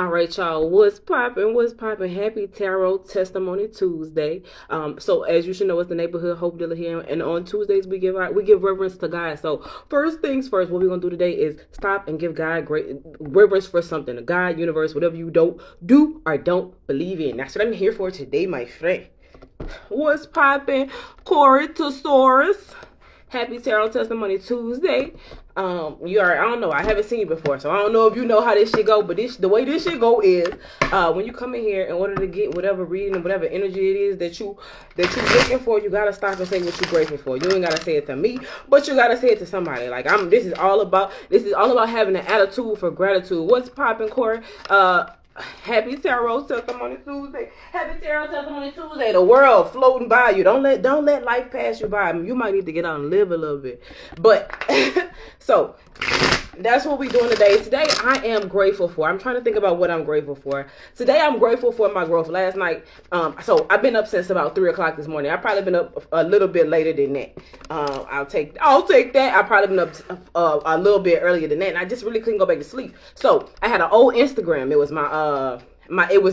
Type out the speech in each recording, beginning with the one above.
All right, y'all. What's poppin'? What's poppin'? Happy Tarot Testimony Tuesday. So as you should know, it's the neighborhood hope dealer here, and on Tuesdays we give reverence to God. So first things first, what we're gonna do today is stop and give God great reverence for something, the God, universe, whatever you don't do or don't believe in. That's what I'm here for today, my friend. What's poppin'? Corey Tosaurus. Happy Tarot Testimony Tuesday. I don't know. I haven't seen you before, so I don't know if you know how this shit go. But the way this shit go is, when you come in here in order to get whatever reading and whatever energy it is that you looking for, you gotta stop and say what you're grateful for. You ain't gotta say it to me, but you gotta say it to somebody. Like This is all about having an attitude for gratitude. What's popping, Corey? Happy Tarot Testimony Tuesday. Happy Tarot Testimony Tuesday. The world floating by you. Don't let life pass you by. You might need to get out and live a little bit. But so that's what we're doing today. Today I am grateful for. I'm trying to think about what I'm grateful for. Today I'm grateful for my growth. Last night, so I've been up since about 3 o'clock this morning. I've probably been up a little bit later than that. I'll take that. I've probably been up a little bit earlier than that, and I just really couldn't go back to sleep. So I had an old Instagram. It was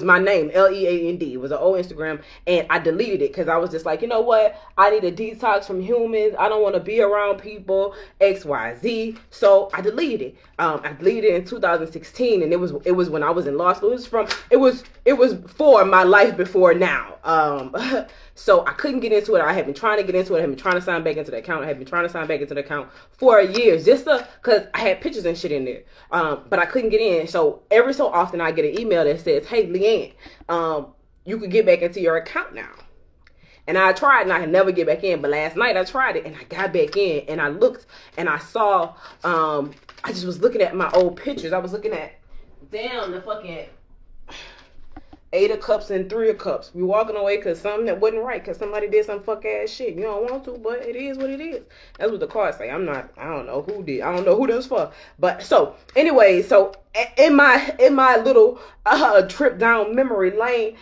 my name, Leand. It was an old Instagram, and I deleted it because I was just like, you know what? I need a detox from humans. I don't want to be around people, XYZ. So I deleted it. I deleted it in 2016, and it was when I was in law school. It was for my life before now. So I couldn't get into it. I had been trying to get into it. I had been trying to sign back into the account. I had been trying to sign back into the account for years, because I had pictures and shit in there. But I couldn't get in. So every so often I get an email that says, "Hey, Leanne, you can get back into your account now." And I tried and I could never get back in. But last night I tried it and I got back in and I looked and I saw, I just was looking at my old pictures. I was looking at, damn, the fucking 8 of Cups and 3 of Cups. We walking away because something that wasn't right, because somebody did some fuck ass shit. You don't want to, but it is what it is. That's what the cards say. I don't know who did. I don't know who this for. But so anyway, so in my little trip down memory lane,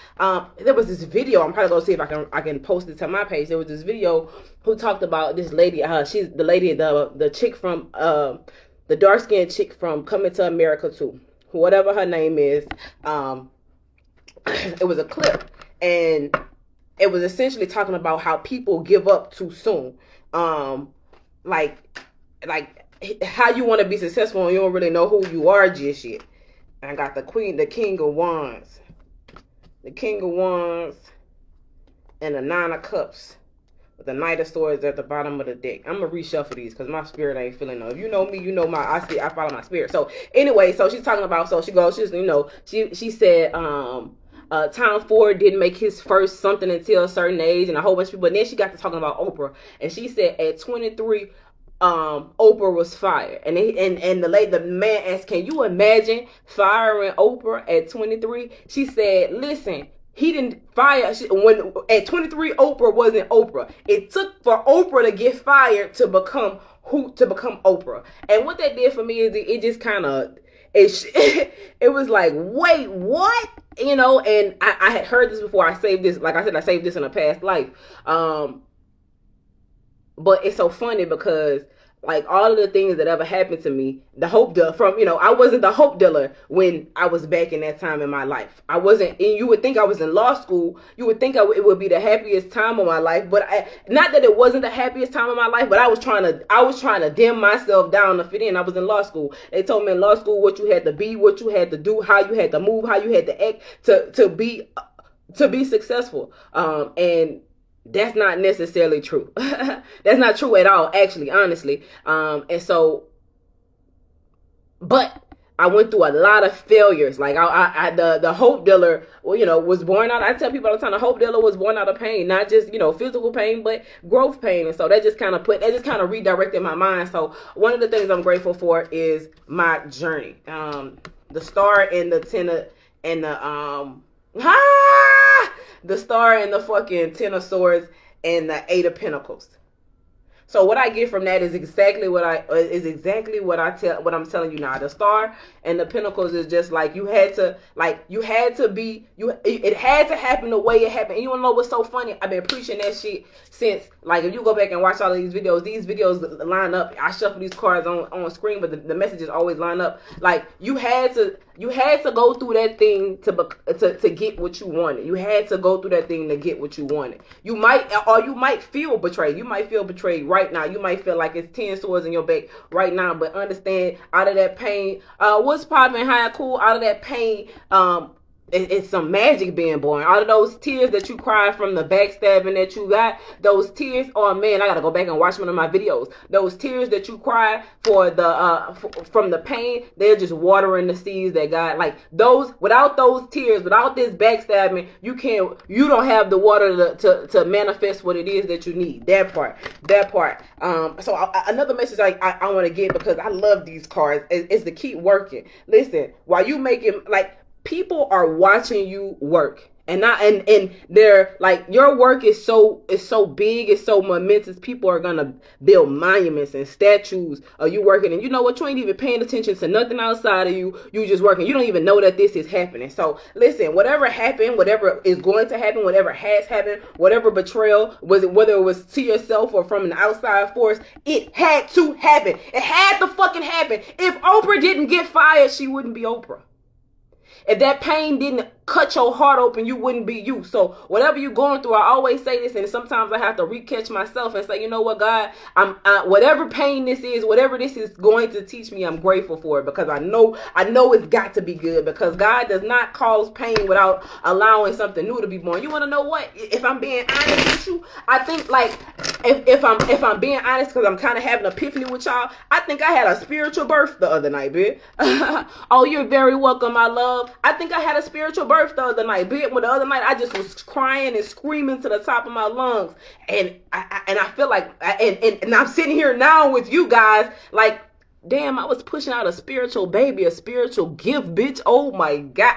there was this video. I'm probably gonna see if I can post it to my page. There was this video who talked about this lady. She's the lady, the chick from the dark skinned chick from Coming to America 2, whatever her name is. It was a clip, and it was essentially talking about how people give up too soon. Like how you want to be successful and you don't really know who you are just yet. And I got the King of Wands, and the 9 of Cups with the Knight of Swords at the bottom of the deck. I'm gonna reshuffle these because my spirit ain't feeling no. If you know me, you know I follow my spirit. So anyway, so she's talking about, she said, Tom Ford didn't make his first something until a certain age, and a whole bunch of people. And then she got to talking about Oprah, and she said at 23, Oprah was fired, and the man asked, "Can you imagine firing Oprah at 23?" She said, "Listen, he didn't fire when at 23. Oprah wasn't Oprah. It took for Oprah to get fired to become Oprah." And what that did for me is it just kind of it was like, wait, what? And I had heard this before. I saved this, like I said, I saved this in a past life. But it's so funny because, like, all of the things that ever happened to me, the hope dealer I wasn't the hope dealer when I was back in that time in my life. I wasn't, and you would think I was in law school. You would think it would be the happiest time of my life, but not that it wasn't the happiest time of my life, but I was trying to dim myself down to fit in. I was in law school. They told me in law school what you had to be, what you had to do, how you had to move, how you had to act to be successful. And that's not necessarily true. That's not true at all, actually, honestly. And so, but I went through a lot of failures. Like the hope dealer, was born out. I tell people all the time, the hope dealer was born out of pain, not just physical pain, but growth pain. And so that just kind of redirected my mind. So one of the things I'm grateful for is my journey. The star and the the star and the fucking 10 of Swords and the 8 of Pentacles. So what I get from that is exactly what I'm telling you now. The Star and the Pentacles is just like you had to be it had to happen the way it happened. And you wanna know what's so funny? I've been preaching that shit since, like, if you go back and watch all of these videos line up. I shuffle these cards on screen, but the messages always line up. Like you had to go through that thing to get what you wanted. You had to go through that thing to get what you wanted. You might feel betrayed. You might feel betrayed right now. You might feel like it's 10 swords in your back right now. But understand, out of that pain, what's popping, high cool, out of that pain, it's some magic being born. Out of those tears that you cried from the backstabbing that you got, those tears, oh man, I gotta go back and watch one of my videos. Those tears that you cried for from the pain, they're just watering the seeds that God, like those, without those tears, without this backstabbing, you don't have the water to manifest what it is that you need. That part. So another message I want to get, because I love these cards, is to keep working. Listen, while you making, like, people are watching you work, and they're like, your work is so big, it's so momentous. People are gonna build monuments and statues of you working, and you know what? You ain't even paying attention to nothing outside of you. You just working. You don't even know that this is happening. So listen, whatever happened, whatever is going to happen, whatever has happened, whatever betrayal was it, whether it was to yourself or from an outside force, it had to happen. It had to fucking happen. If Oprah didn't get fired, she wouldn't be Oprah. If that pain didn't cut your heart open, you wouldn't be you. So whatever you're going through, I always say this, and sometimes I have to re-catch myself and say, you know what, God, whatever pain this is, whatever this is going to teach me, I'm grateful for it, because I know it's got to be good, because God does not cause pain without allowing something new to be born. You want to know what? If I'm being honest with you, I think, like, if I'm being honest, because I'm kind of having an epiphany with y'all, I think I had a spiritual birth the other night, bitch. Oh, you're very welcome, my love. I think I had a spiritual birth the other night. Well, the other night I just was crying and screaming to the top of my lungs, and I feel like, and I'm sitting here now with you guys, like, damn, I was pushing out a spiritual baby, a spiritual gift, bitch. Oh my God.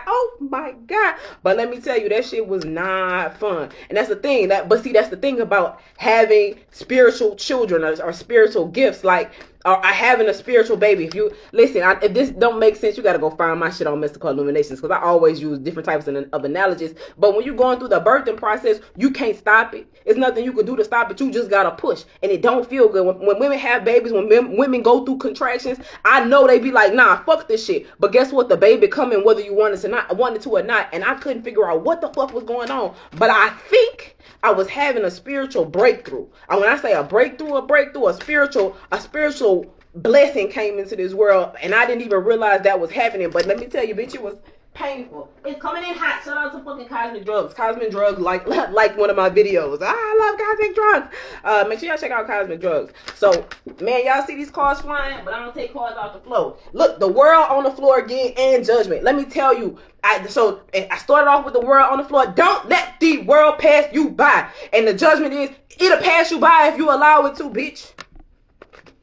But let me tell you, that shit was not fun. And that's the thing, that's the thing about having spiritual children or spiritual gifts, like, or having a spiritual baby. If you listen, if this don't make sense, you got to go find my shit on Mystical Illuminations, because I always use different types of analogies. But when you're going through the birthing process, you can't stop it. It's nothing you can do to stop it. You just got to push, and it don't feel good. When women have babies, when women go through contractions, I know they be like, nah, fuck this shit. But guess what? The baby coming whether you wanted to or not. And I couldn't figure out what the fuck was going on. But I think I was having a spiritual breakthrough. And when I say a breakthrough, a spiritual blessing came into this world, and I didn't even realize that was happening. But let me tell you, bitch, it was painful. It's coming in hot. Shout out to fucking Cosmic Drugs. Cosmic Drugs, like one of my videos. I love Cosmic Drugs. Make sure y'all check out Cosmic Drugs. So, man, y'all see these cards flying, but I don't take cards off the floor. Look, the world on the floor again, and judgment. Let me tell you, I started off with the world on the floor. Don't let the world pass you by. And the judgment is, it'll pass you by if you allow it to, bitch.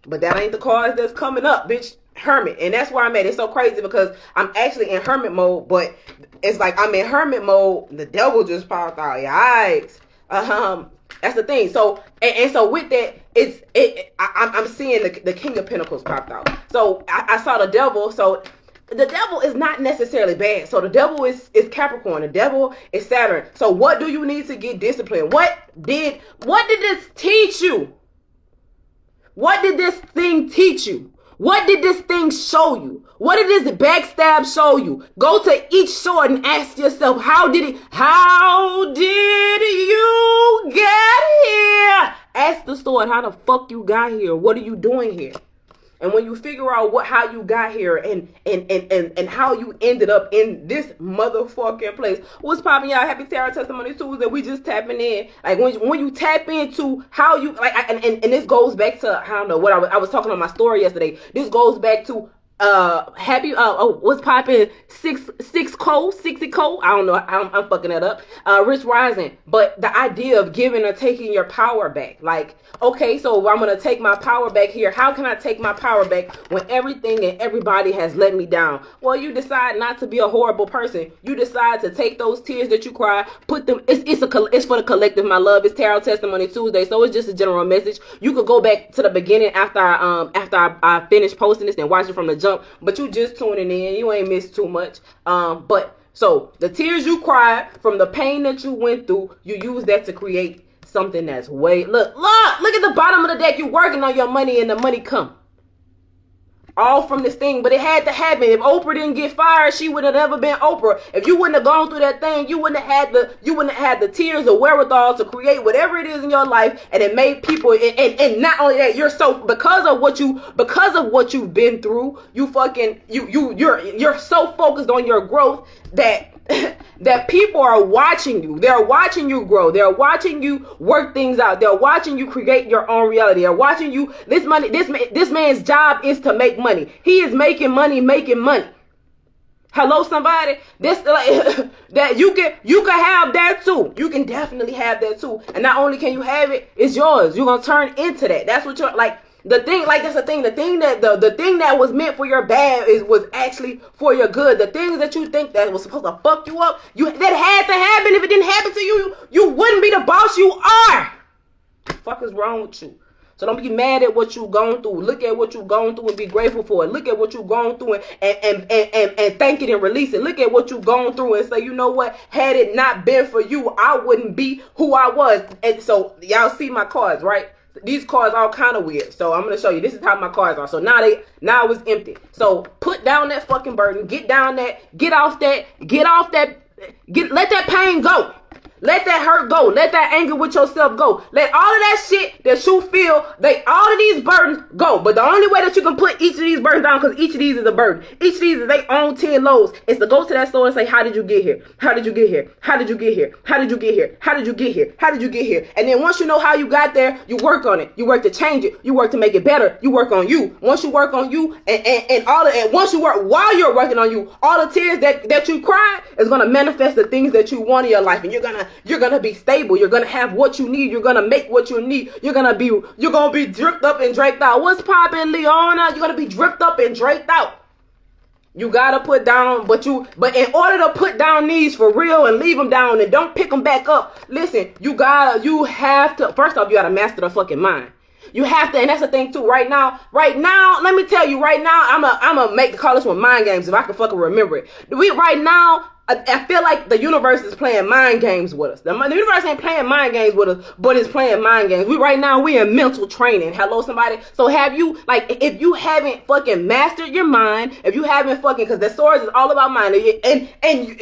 But that ain't the cards that's coming up, bitch. Hermit. And that's where I'm at. It's so crazy because I'm actually in hermit mode, but it's like I'm in hermit mode. The devil just popped out. Yikes. That's the thing. So and so with that, I'm seeing the King of Pentacles popped out. So I saw the devil. So the devil is not necessarily bad. So the devil is Capricorn. The devil is Saturn. So what do you need to get disciplined? What did this teach you? What did this thing teach you? What did this thing show you? What did this backstab show you? Go to each sword and ask yourself, how did you get here? Ask the sword, how the fuck you got here? What are you doing here? And when you figure out how you got here and how you ended up in this motherfucking place. What's popping, y'all? Happy Tarot Testimony Tuesday. We just tapping in. Like when you tap into how you and this goes back to, I don't know what I was talking on my story yesterday. This goes back to Happy what's popping, 60 co, I don't know, I'm fucking that up. Rich Rising. But the idea of giving or taking your power back, like, okay, so I'm gonna take my power back here. How can I take my power back when everything and everybody has let me down? Well, you decide not to be a horrible person. You decide to take those tears that you cry, put them, it's for the collective, my love. It's Tarot Testimony Tuesday, so it's just a general message. You could go back to the beginning after I finish posting this and watch it from the jump, but you just tuning in, you ain't missed too much. But so the tears you cried from the pain that you went through, you use that to create something that's look at the bottom of the deck. You're working on your money and the money come all from this thing, but it had to happen. If Oprah didn't get fired, she would have never been Oprah. If you wouldn't have gone through that thing, you wouldn't have had the tears or wherewithal to create whatever it is in your life. And it made people, and not only that, you're so, because of what you've been through, you're so focused on your growth that that people are watching you. They're watching you grow. They're watching you work things out. They're watching you create your own reality. They're watching you. This man's job is to make money. He is making money. Hello, somebody. This like that you can have that too. You can definitely have that too. And not only can you have it, it's yours. You're gonna turn into that. That's what you're like. The thing, like that's the thing. The thing that was meant for your bad was actually for your good. The things that you think that was supposed to fuck you up, that had to happen. If it didn't happen to you, you wouldn't be the boss you are. What the fuck is wrong with you? So don't be mad at what you've gone through. Look at what you've gone through and be grateful for it. Look at what you've gone through and thank it and release it. Look at what you've gone through and say, you know what? Had it not been for you, I wouldn't be who I was. And so y'all see my cards, right? These cards are all kind of weird. So I'm going to show you. This is how my cards are. So now it's empty. So put down that fucking burden. Get down that. Get off that. Let that pain go. Let that hurt go. Let that anger with yourself go. Let all of that shit that you feel, all of these burdens go. But the only way that you can put each of these burdens down, because each of these is a burden. Each of these is their own 10 loads, is to go to that store and say, how did you get here? How did you get here? How did you get here? How did you get here? How did you get here? How did you get here? And then once you know how you got there, you work on it. You work to change it. You work to make it better. You work on you. Once you work on you and once you work while you're working on you, all the tears that you cry is going to manifest the things that you want in your life. And you're gonna be stable. You're gonna have what you need. You're gonna make what you need. You're gonna be dripped up and draped out. What's poppin', Leona? You're gonna be dripped up and draped out. You gotta put down, but in order to put down these for real and leave them down and don't pick them back up, listen, you have to, first off, you gotta master the fucking mind. You have to, and that's the thing too. Right now, let me tell you, right now, I'm a call this one mind games if I can fucking remember it. Right now, I feel like the universe is playing mind games with us. The universe ain't playing mind games with us, but it's playing mind games. We in mental training. Hello, somebody. So if you haven't fucking mastered your mind, if you haven't fucking, because the stories is all about mind, and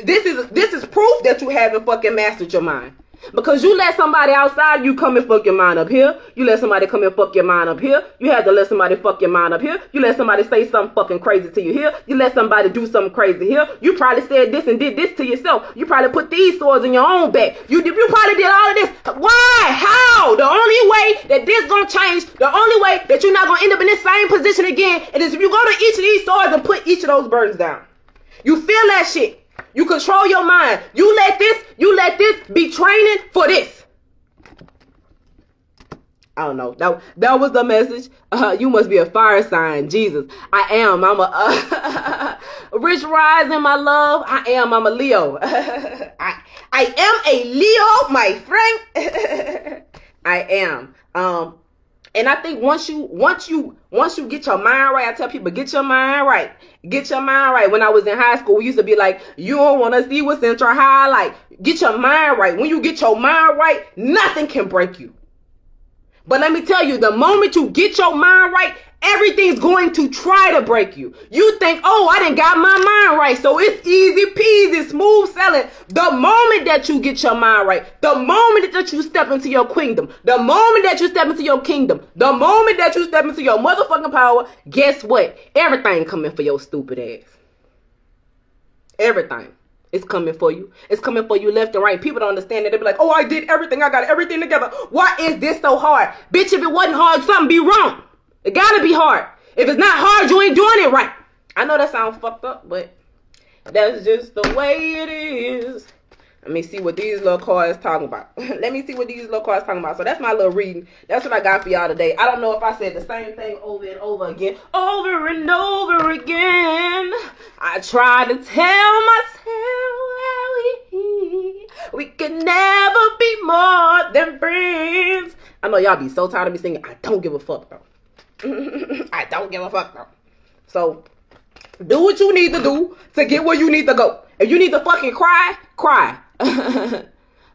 this is proof that you haven't fucking mastered your mind. Because you let somebody outside you come and fuck your mind up here. You let somebody come and fuck your mind up here. You had to let somebody fuck your mind up here. You let somebody say something fucking crazy to you here. You let somebody do something crazy here. You probably said this and did this to yourself. You probably put these swords in your own back. You probably did all of this. Why? How? The only way that this gonna change, the only way that you're not gonna end up in this same position again, is if you go to each of these swords and put each of those burdens down. You feel that shit. You control your mind. You let this be training for this. I don't know. That was the message. You must be a fire sign. Jesus. I am. I'm a Rich Rising, my love. I'm a Leo. I am a Leo, my friend. I am. And I think once you get your mind right, I tell people, get your mind right. Get your mind right. When I was in high school, we used to be like, you don't want to see what's in your highlight. Get your mind right. When you get your mind right, nothing can break you. But let me tell you, the moment you get your mind right, everything's going to try to break you. You think, oh, I done got my mind right, so it's easy peasy, smooth sailing. The moment that you get your mind right, the moment that you step into your kingdom, the moment that you step into your kingdom, the moment that you step into your motherfucking power, guess what? Everything coming for your stupid ass. Everything. It's coming for you. It's coming for you left and right. People don't understand that. They be like, oh, I did everything. I got everything together. Why is this so hard? Bitch, if it wasn't hard, something be wrong. It gotta be hard. If it's not hard, you ain't doing it right. I know that sounds fucked up, but that's just the way it is. Let me see what these little cards talking about. Let me see what these little cards talking about. So that's my little reading. That's what I got for y'all today. I don't know if I said the same thing over and over again. Over and over again. I try to tell myself we can never be more than friends. I know y'all be so tired of me singing. I don't give a fuck though. I don't give a fuck though. So do what you need to do to get where you need to go. If you need to fucking cry, cry.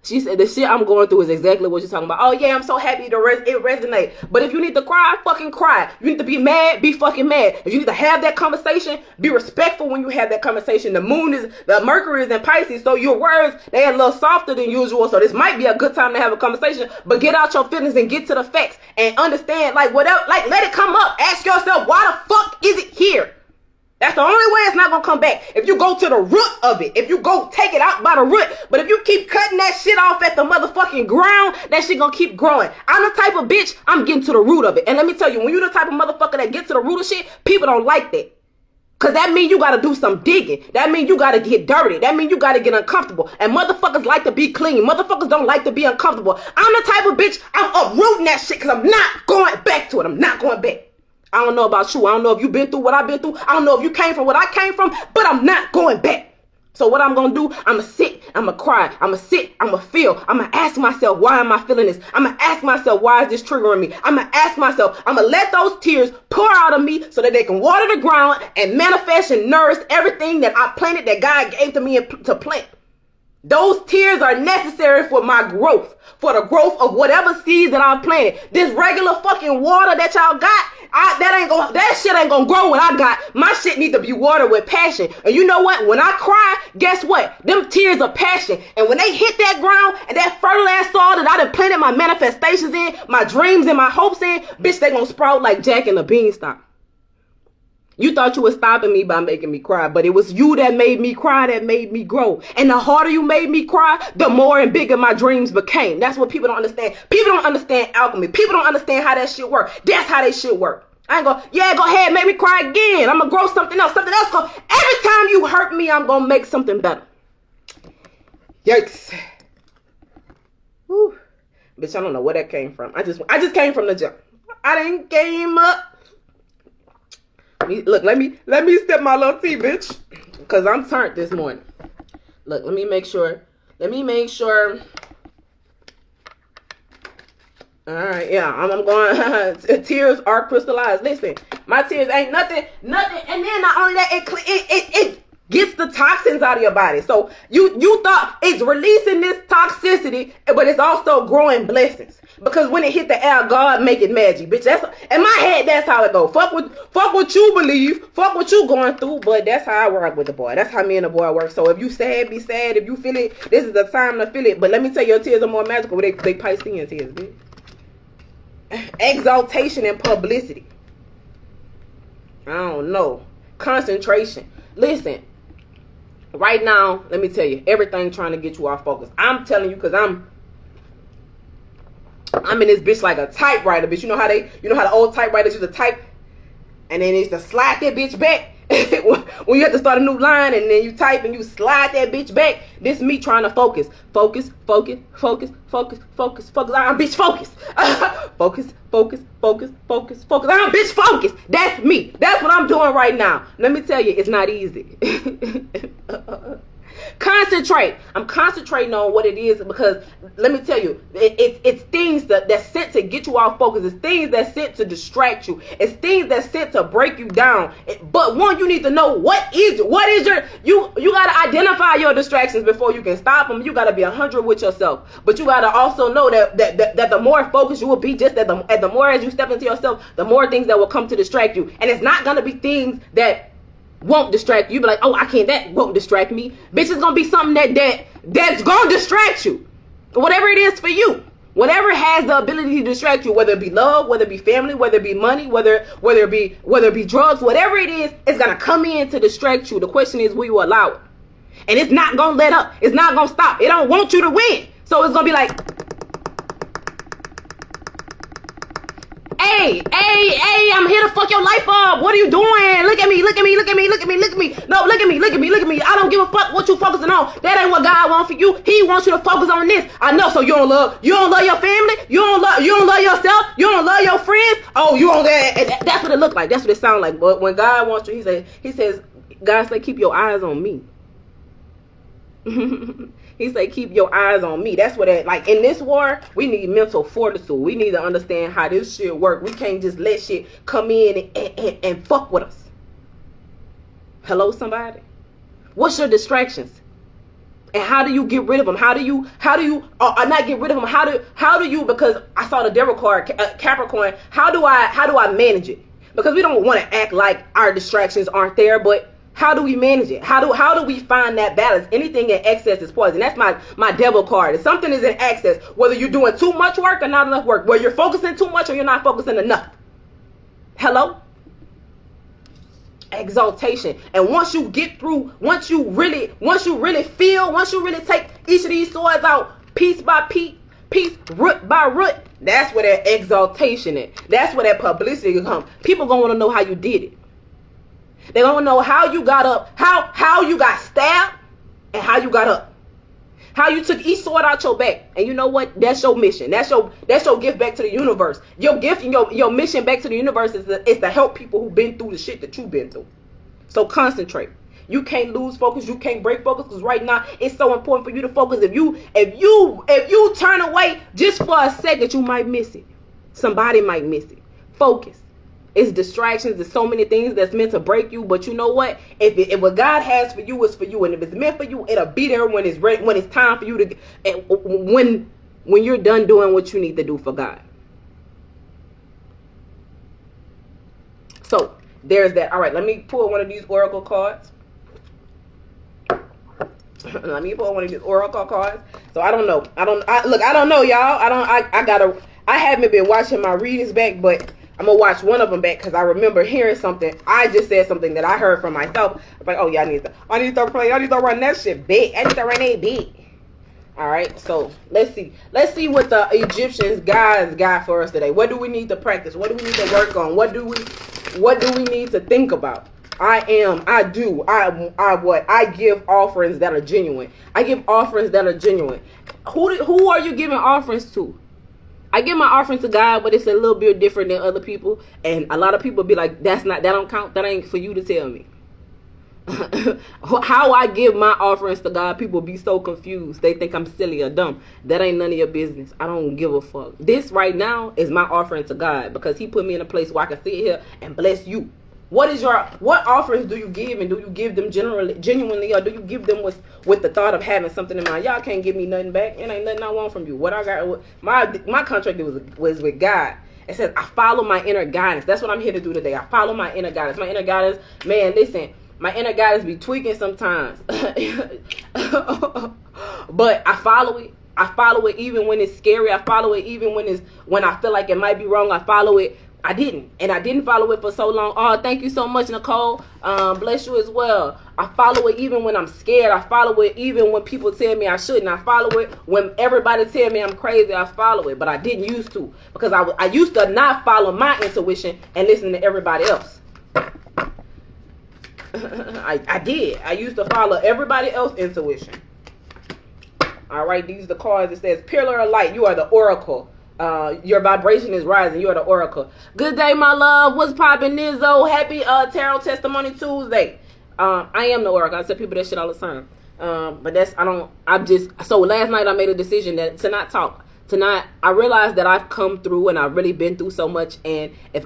She said the shit I'm going through is exactly what you're talking about. Oh yeah, I'm so happy to it resonate. But if you need to cry, fucking cry. You need to be mad, be fucking mad. If you need to have that conversation, be respectful when you have that conversation. The Mercury is in Pisces, so your words, they are a little softer than usual. So this might be a good time to have a conversation, but get out your feelings and get to the facts and understand, like, whatever, like, let it come up. Ask yourself, why the fuck is it here? That's the only way it's not going to come back. If you go to the root of it. If you go take it out by the root. But if you keep cutting that shit off at the motherfucking ground, that shit going to keep growing. I'm the type of bitch, I'm getting to the root of it. And let me tell you, when you're the type of motherfucker that gets to the root of shit, people don't like that. Because that means you got to do some digging. That means you got to get dirty. That means you got to get uncomfortable. And motherfuckers like to be clean. Motherfuckers don't like to be uncomfortable. I'm the type of bitch, I'm uprooting that shit because I'm not going back to it. I'm not going back. I don't know about you. I don't know if you've been through what I've been through. I don't know if you came from what I came from, but I'm not going back. So what I'm going to do, I'm going to sit, I'm going to cry, I'm going to sit, I'm going to feel. I'm going to ask myself, why am I feeling this? I'm going to ask myself, why is this triggering me? I'm going to ask myself, I'm going to let those tears pour out of me so that they can water the ground and manifest and nourish everything that I planted, that God gave to me to plant. Those tears are necessary for my growth, for the growth of whatever seeds that I planted. This regular fucking water that y'all got, that shit ain't gonna grow what I got. My shit need to be watered with passion. And you know what? When I cry, guess what? Them tears are passion. And when they hit that ground and that fertile soil that I done planted my manifestations in, my dreams and my hopes in, bitch, they gonna sprout like Jack and the Beanstalk. You thought you were stopping me by making me cry, but it was you that made me cry, that made me grow. And the harder you made me cry, the more and bigger my dreams became. That's what people don't understand. People don't understand alchemy. People don't understand how that shit work. That's how that shit work. I ain't go, yeah, go ahead, make me cry again. I'm gonna grow something else. Something else. Every time you hurt me, I'm gonna make something better. Yikes. Whew. Bitch, I don't know where that came from. I just came from the jump. I didn't came up. Look, let me step my little tea, bitch, because I'm turned this morning. Look, let me make sure. All right, yeah, I'm going. Tears are crystallized. Listen, my tears ain't nothing. And then not only that, it gets the toxins out of your body. So you thought it's releasing this toxicity, but it's also growing blessings. Because when it hit the air, God make it magic, bitch. That's in my head. That's how it go. Fuck what you believe. Fuck what you going through. But that's how I work with the boy. That's how me and the boy work. So if you sad, be sad. If you feel it, this is the time to feel it. But let me tell you, your tears are more magical. They Piscean tears, bitch. Exaltation and publicity. I don't know. Concentration. Listen. Right now, let me tell you, everything trying to get you off focus. I'm telling you, because I'm in this bitch like a typewriter, bitch. You know how the old typewriters used to type, and then they used to slide that bitch back when you have to start a new line, and then you type and you slide that bitch back. This me trying to focus. I'm bitch focused. focus. I'm bitch focused. That's me. That's what I'm doing right now. Let me tell you, it's not easy. Concentrate. I'm concentrating on what it is, because let me tell you, it's things that's sent to get you off focus. It's things that's sent to distract you. It's things that's sent to break you down. But one, you need to know what is you gotta identify your distractions before you can stop them. You gotta be 100 with yourself. But you gotta also know that the more focused you will be, just that the more as you step into yourself, the more things that will come to distract you. And it's not gonna be things that won't distract you. You be like, oh, I can't, that won't distract me. Bitch, it's gonna be something that's gonna distract you. Whatever it is for you. Whatever has the ability to distract you, whether it be love, whether it be family, whether it be money, whether it be drugs, whatever it is, it's gonna come in to distract you. The question is, will you allow it? And it's not gonna let up. It's not gonna stop. It don't want you to win. So it's gonna be like, hey, Hey, I'm here to fuck your life up. What are you doing? Look at me. No, look at me. I don't give a fuck what you focusing on. That ain't what God wants for you. He wants you to focus on this. I know, so you don't love your family, you don't love yourself, you don't love your friends. Oh, you don't that's what it look like. That's what it sounds like. But when God wants you, he says, God say, keep your eyes on me. He said, keep your eyes on me. That's what like in this war, we need mental fortitude. We need to understand how this shit work. We can't just let shit come in and fuck with us. Hello, somebody? What's your distractions? And how do you get rid of them? How do you not get rid of them? How do you, because I saw the devil card, Capricorn, how do I manage it? Because we don't want to act like our distractions aren't there, but how do we manage it? How do we find that balance? Anything in excess is poison. That's my devil card. If something is in excess, whether you're doing too much work or not enough work, whether you're focusing too much or you're not focusing enough. Hello? Exaltation. And once you get through, once you really take each of these swords out piece by piece, root by root, that's where that exaltation is. That's where that publicity can come. People gonna want to know how you did it. They don't know how you got up, how you got stabbed, and how you got up. How you took each sword out your back. And you know what? That's your mission. That's your gift back to the universe. Your gift and your mission back to the universe is to help people who've been through the shit that you've been through. So concentrate. You can't lose focus. You can't break focus, because right now it's so important for you to focus. If you turn away just for a second, you might miss it. Somebody might miss it. Focus. It's distractions. There's so many things that's meant to break you. But you know what? If what God has for you is for you, and if it's meant for you, it'll be there when it's ready, when it's time for you to, when you're done doing what you need to do for God. So there's that. All right, let me pull one of these oracle cards. Let me pull one of these oracle cards. So I don't know. I don't know, y'all. I haven't been watching my readings back, but I'm going to watch one of them back, because I remember hearing something. I just said something that I heard from myself. I'm like, oh, yeah, I need to start playing. I need to run that shit big. I need to run that big. All right, so let's see. Let's see what the Egyptians guys got for us today. What do we need to practice? What do we need to work on? What do we need to think about? I give offerings that are genuine. I give offerings that are genuine. Who are you giving offerings to? I give my offering to God, but it's a little bit different than other people. And a lot of people be like, that don't count. That ain't for you to tell me. How I give my offerings to God, people be so confused. They think I'm silly or dumb. That ain't none of your business. I don't give a fuck. This right now is my offering to God, because he put me in a place where I can sit here and bless you. What offerings do you give, and do you give them genuinely, or do you give them with the thought of having something in mind? Y'all can't give me nothing back. It ain't nothing I want from you. What I got, my contract was with God. It says I follow my inner guidance. That's what I'm here to do today. I follow my inner guidance. My inner guidance, man, listen, my inner guidance be tweaking sometimes, but I follow it. I follow it even when it's scary. I follow it even when I feel like it might be wrong. I follow it. I didn't follow it for so long. Oh, thank you so much, Nicole. Bless you as well. I follow it even when I'm scared. I follow it even when people tell me I shouldn't. I follow it when everybody tell me I'm crazy. I follow it, but I didn't used to, because I used to not follow my intuition and listen to everybody else. I did. I used to follow everybody else's intuition. All right, these are the cards. It says, Pillar of Light, you are the oracle. Your vibration is rising. You are the oracle. Good day, my love. What's poppin', Nizzo? Happy Tarot Testimony Tuesday. I am the oracle. I tell people that shit all the time. But so last night I made a decision that to not talk. I realized that I've come through and I've really been through so much. And if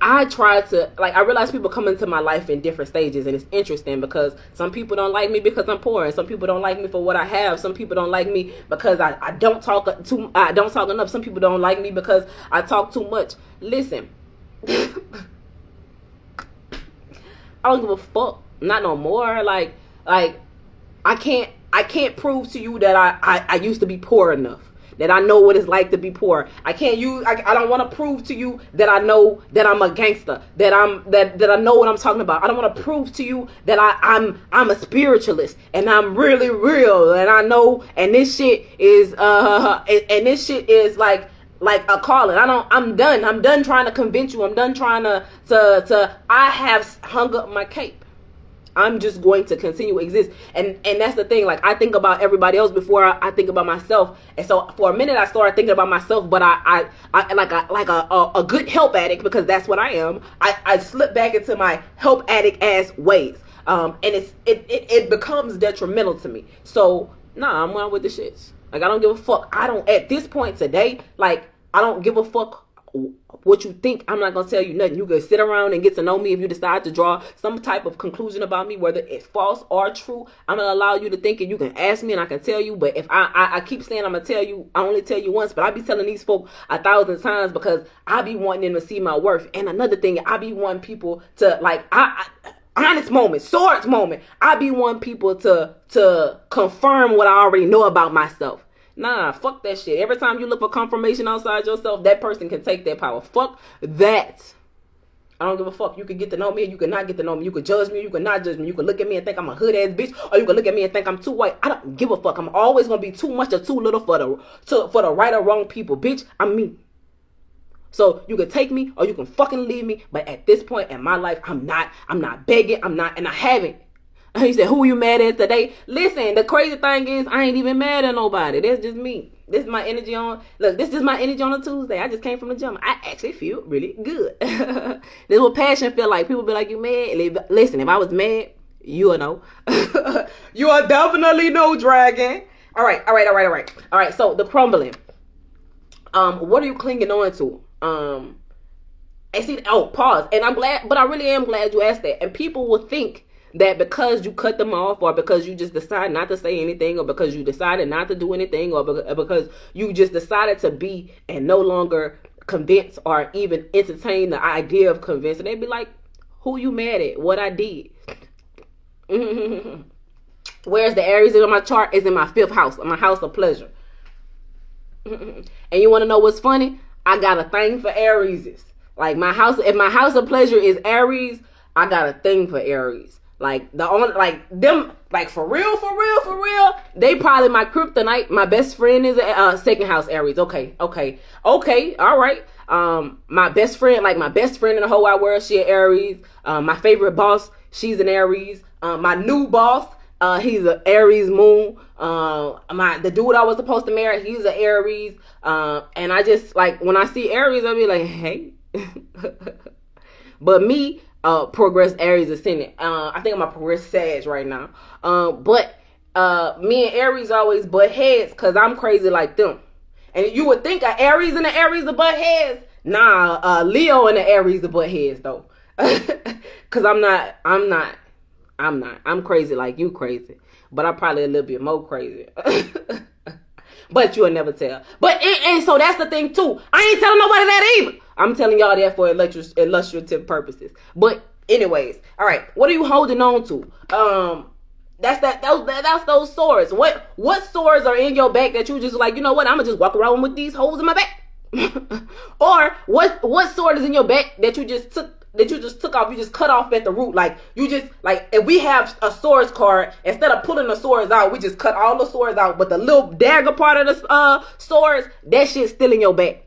I try to, like, I realize people come into my life in different stages, and it's interesting because some people don't like me because I'm poor, and some people don't like me for what I have. Some people don't like me because I don't talk enough. Some people don't like me because I talk too much. Listen, I don't give a fuck, not no more. Like I can't prove to you that I used to be poor enough, that I know what it's like to be poor. I don't want to prove to you that I know that I'm a gangster, that I know what I'm talking about. I don't want to prove to you that I'm a spiritualist and I'm really real and I know, and this shit is like, like a calling. I'm done. I'm done trying to convince you. I'm done trying I have hung up my cape. I'm just going to continue to exist. And that's the thing. Like, I think about everybody else before I think about myself. And so for a minute I started thinking about myself, but I like a good help addict, because that's what I am. I slip back into my help addict ass ways. And it becomes detrimental to me. So nah, I'm on with the shits. Like, I don't give a fuck. I don't, at this point today, like, I don't give a fuck what you think. I'm not gonna tell you nothing. You can sit around and get to know me. If you decide to draw some type of conclusion about me, whether it's false or true, I'm gonna allow you to think, and you can ask me and I can tell you. But if I keep saying I'm gonna tell you, I only tell you once, but I be telling these folk 1,000 times, because I be wanting them to see my worth. And another thing, I be wanting people to, like, honest moment, swords moment, I be wanting people to confirm what I already know about myself. Nah, fuck that shit. Every time you look for confirmation outside yourself, that person can take that power. Fuck that. I don't give a fuck. You can get to know me, or you can not get to know me. You can judge me, or you can not judge me. You can look at me and think I'm a hood ass bitch, or you can look at me and think I'm too white. I don't give a fuck. I'm always gonna be too much or too little for the right or wrong people. Bitch, I'm me. So you can take me or you can fucking leave me. But at this point in my life, I'm not begging. And I haven't. He said, who you mad at today? Listen, the crazy thing is, I ain't even mad at nobody. That's just me. This is my energy on, look, this is my energy on a Tuesday. I just came from the gym. I actually feel really good. This is what passion feel like. People be like, you mad? Listen, if I was mad, you will know. You are definitely no dragon. All right. So the crumbling. What are you clinging on to? And see, pause. And I'm glad, but I really am glad you asked that. And people will think that because you cut them off, or because you just decide not to say anything, or because you decided not to do anything, or because you just decided to be and no longer convince or even entertain the idea of convincing, they'd be like, who you mad at? What I did? Where's the Aries in my chart? Is in my 5th house, my house of pleasure. And you want to know what's funny? I got a thing for Aries. Like, my house, if my house of pleasure is Aries, I got a thing for Aries. Like, for real, they probably my kryptonite. My best friend is a 2nd house Aries. Okay, all right. My best friend in the whole wide world, she an Aries. My favorite boss, she's an Aries. My new boss, he's an Aries moon. The dude I was supposed to marry, he's an Aries. And I just, like, when I see Aries, I'll be like, hey. But me, progress Aries ascendant. I think I'm a progress Sag right now. But me and Aries always butt heads, because I'm crazy like them. And you would think an Aries and an Aries are butt heads. Nah, Leo and the Aries are butt heads though. Because I'm not. I'm crazy like you crazy. But I'm probably a little bit more crazy. But you'll never tell. But and so that's the thing too. I ain't telling nobody that either. I'm telling y'all that for illustrative purposes. But anyways, all right. What are you holding on to? That's those swords. What swords are in your back that you just like, you know what? I'm gonna just walk around with these holes in my back. Or what sword is in your back that you just took off, you just cut off at the root. Like, you just, like, if we have a swords card, instead of pulling the swords out, we just cut all the swords out, but the little dagger part of the swords, that shit's still in your back.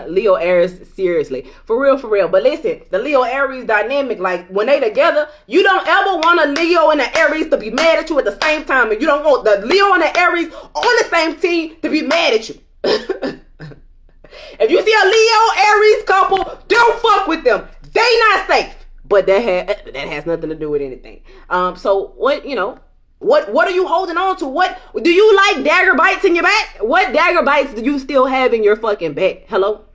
Leo Aries, seriously, for real. But listen, the Leo Aries dynamic, like, when they together, you don't ever want a Leo and an Aries to be mad at you at the same time, and you don't want the Leo and the Aries on the same team to be mad at you. If you see a Leo Aries couple, don't fuck with them. They not safe. But that has nothing to do with anything. So what are you holding on to? What do you like? Dagger bites in your back? What dagger bites do you still have in your fucking back? Hello.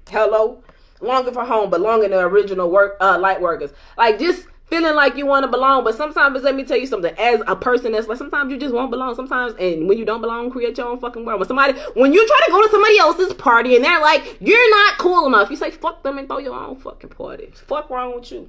Longer for home, but longer than the original light workers. Like, just feeling like you want to belong. But sometimes, let me tell you something, as a person that's like, sometimes you just won't belong. Sometimes, and when you don't belong, create your own fucking world. When you try to go to somebody else's party and they're like, you're not cool enough, you say fuck them and throw your own fucking party. Fuck wrong with you?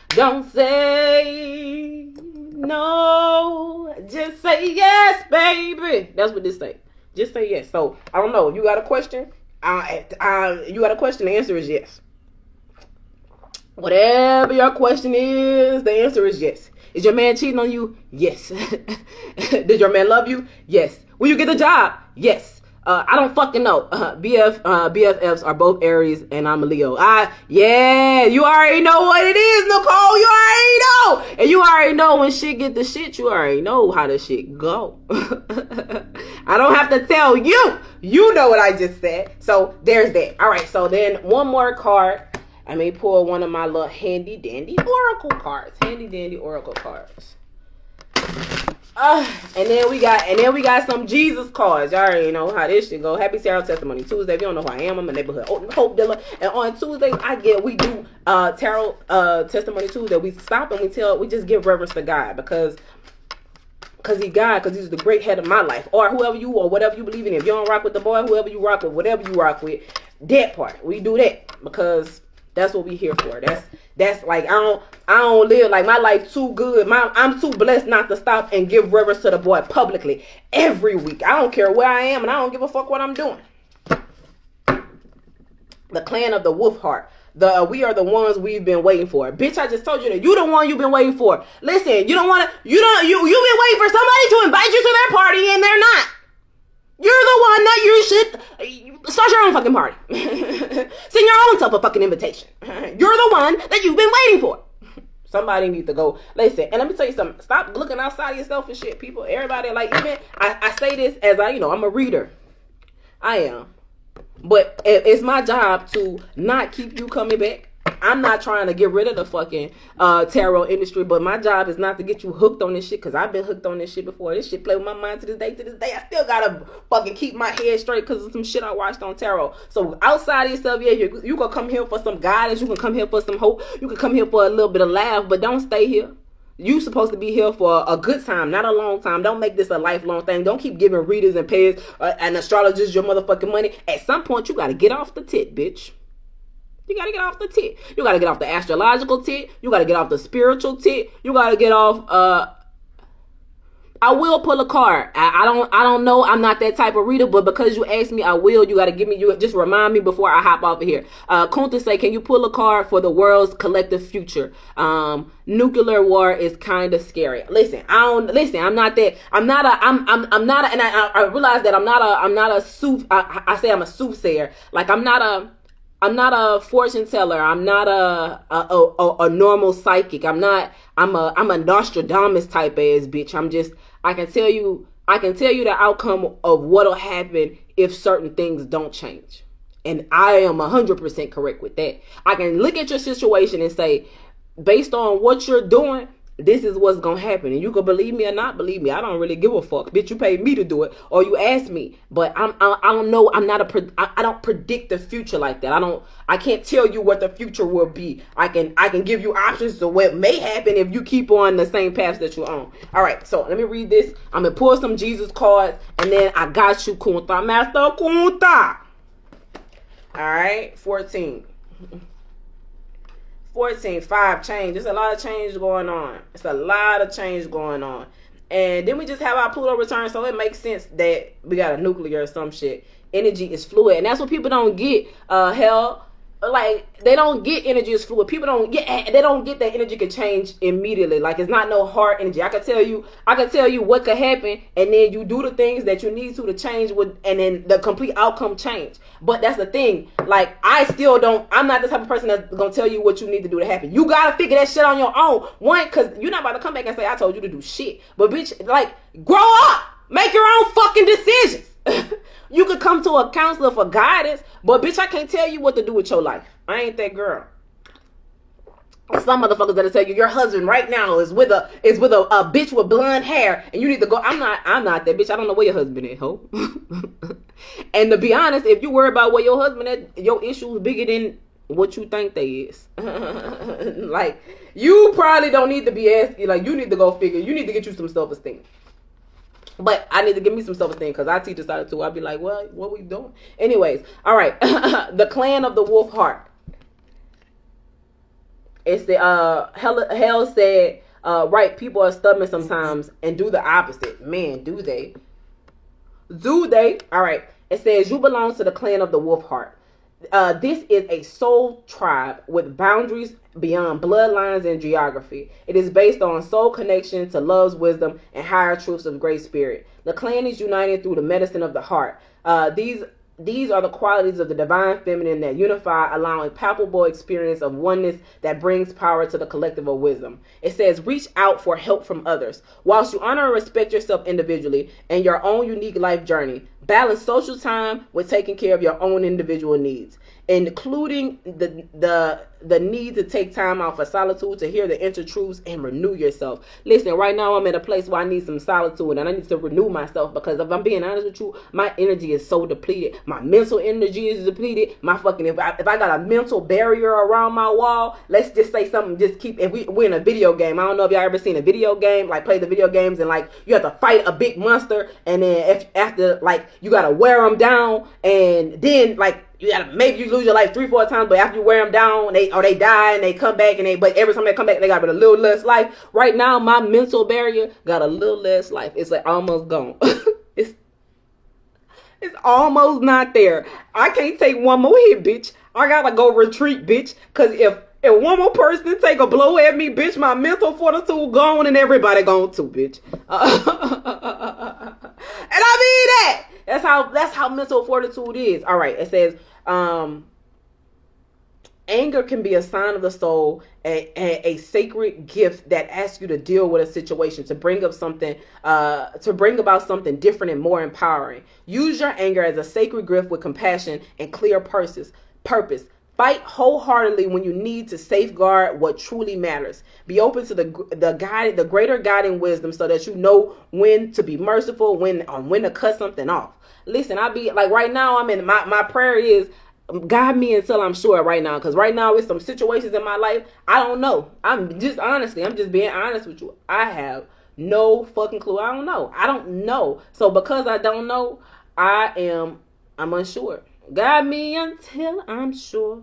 Don't say no, just say yes, baby. That's what this say. Just say yes. So I don't know. You got a question? You got a question? The answer is yes. Whatever your question is, the answer is yes. Is your man cheating on you? Yes. Did your man love you? Yes. Will you get the job? Yes. I don't fucking know. BFFs are both Aries and I'm a Leo. Yeah, you already know what it is, Nicole. You already know. And you already know when shit get the shit, you already know how the shit go. I don't have to tell you. You know what I just said. So there's that. All right, so then one more card. I may pull one of my little handy dandy oracle cards. Handy dandy oracle cards. And then we got some Jesus cards. Y'all already know how this shit go. Happy Tarot Testimony Tuesday. If you don't know who I am, I'm a neighborhood hope dealer. And on Tuesdays, we do Tarot Testimony Tuesday. We stop and we just give reverence to God because he's God, because he's the great head of my life, or whoever you or whatever you believe in. If you don't rock with the boy, whoever you rock with, whatever you rock with, that part we do that because that's what we here for. That's like I don't live like my life too good. I'm too blessed not to stop and give reverence to the boy publicly every week. I don't care where I am and I don't give a fuck what I'm doing. The clan of the wolf heart. We are the ones we've been waiting for. Bitch, I just told you that you the one you've been waiting for. Listen, you've been waiting for somebody to invite you to their party and they're not. You're the one that you should start your own fucking party. Send your own self a fucking invitation. You're the one that you've been waiting for. Somebody needs to go. Listen, and let me tell you something. Stop looking outside of yourself and shit, people. Everybody, like, even, I say this as I'm a reader. I am. But it's my job to not keep you coming back. I'm not trying to get rid of the fucking tarot industry, but my job is not to get you hooked on this shit, because I've been hooked on this shit before. This shit play with my mind to this day. I still gotta fucking keep my head straight because of some shit I watched on tarot. So outside of yourself, yeah, you can come here for some guidance, you can come here for some hope, you can come here for a little bit of laugh, but don't stay here. You supposed to be here for a good time, not a long time. Don't make this a lifelong thing. Don't keep giving readers and payers and astrologers your motherfucking money. At some point, you gotta get off the tit, bitch. You gotta get off the tit. You gotta get off the astrological tit. You gotta get off the spiritual tit. You gotta get off. I will pull a card. I don't know. I'm not that type of reader, but because you asked me, I will. You gotta give me. You just remind me before I hop off of here. Kunta say, can you pull a card for the world's collective future? Nuclear war is kind of scary. Listen, I'm not that. I'm not a. And I realize that I'm not a sooth. I say I'm a soothsayer. Like I'm not a fortune teller. I'm not a normal psychic. I'm a Nostradamus type ass bitch. I can tell you the outcome of what'll happen if certain things don't change. And I am 100% correct with that. I can look at your situation and say, based on what you're doing, this is what's gonna happen, and you can believe me or not believe me. I don't really give a fuck, bitch. You paid me to do it, or you asked me. But I don't know. I don't predict the future like that. I can't tell you what the future will be. I can give you options to what may happen if you keep on the same path that you're on. All right, so let me read this. I'm gonna pull some Jesus cards, and then I got you, Kunta, Master Kunta. All right, 14. 5 change. There's a lot of change going on. And then we just have our Pluto return, so it makes sense that we got a nuclear or some shit. Energy is fluid, and that's what people don't get. Like they don't get energy is fluid. People don't get that energy can change immediately. Like it's not no hard energy. I can tell you what could happen, and then you do the things that you need to change and then the complete outcome change. But that's the thing. Like I'm not the type of person that's gonna tell you what you need to do to happen. You gotta figure that shit on your own. One, cause you're not about to come back and say I told you to do shit. But bitch, like grow up, make your own fucking decisions. You could come to a counselor for guidance, but bitch, I can't tell you what to do with your life. I ain't that girl. Some motherfuckers that'll tell you your husband right now is with a bitch with blonde hair and you need to go. I'm not that bitch. I don't know where your husband is, ho. And to be honest, if you worry about where your husband is, your issue is bigger than what you think they is. Like you probably don't need to be asking. Like you need to go figure. You need to get you some self-esteem. But I need to give me some self-esteem because I teach this out too. I'll be like, well, what we doing? Anyways, all right. The clan of the wolf heart. It's the hell said, right, people are stubborn sometimes and do the opposite. Man, do they? All right. It says you belong to the clan of the wolf heart. This is a soul tribe with boundaries beyond bloodlines and geography. It is based on soul connection to love's wisdom and higher truths of great spirit. The clan is united through the medicine of the heart. These are the qualities of the divine feminine that unify, allowing palpable experience of oneness that brings power to the collective of wisdom. It says, reach out for help from others. Whilst you honor and respect yourself individually and your own unique life journey, balance social time with taking care of your own individual needs, including the need to take time out for solitude to hear the inner truths and renew yourself. Listen, right now I'm at a place where I need some solitude and I need to renew myself, because if I'm being honest with you, my energy is so depleted. My mental energy is depleted. My fucking, if I got a mental barrier around my wall, let's just say something, just keep, if we're in a video game, I don't know if y'all ever seen a video game, like play the video games and like you have to fight a big monster, and then if after like you gotta wear them down, and then like you gotta, maybe you lose your life 3-4 times, but after you wear them down, they die and they come back, and but every time they come back, they got a little less life. Right now, my mental barrier got a little less life. It's like almost gone. It's almost not there. I can't take one more hit, bitch. I gotta go retreat, bitch. Cause if one more person take a blow at me, bitch, my mental fortitude gone and everybody gone too, bitch. And I mean that. That's how mental fortitude is. All right. It says, anger can be a sign of the soul, a sacred gift that asks you to deal with a situation, to bring about something different and more empowering. Use your anger as a sacred gift with compassion and clear purpose. Fight wholeheartedly when you need to safeguard what truly matters. Be open to the greater guiding wisdom, so that you know when to be merciful, when to cut something off. Listen, I be like, right now I'm in my prayer is, guide me until I'm sure right now. Because right now, with some situations in my life, I don't know. I'm just being honest with you. I have no fucking clue. I don't know. So because I don't know, I'm unsure. Guide me until I'm sure.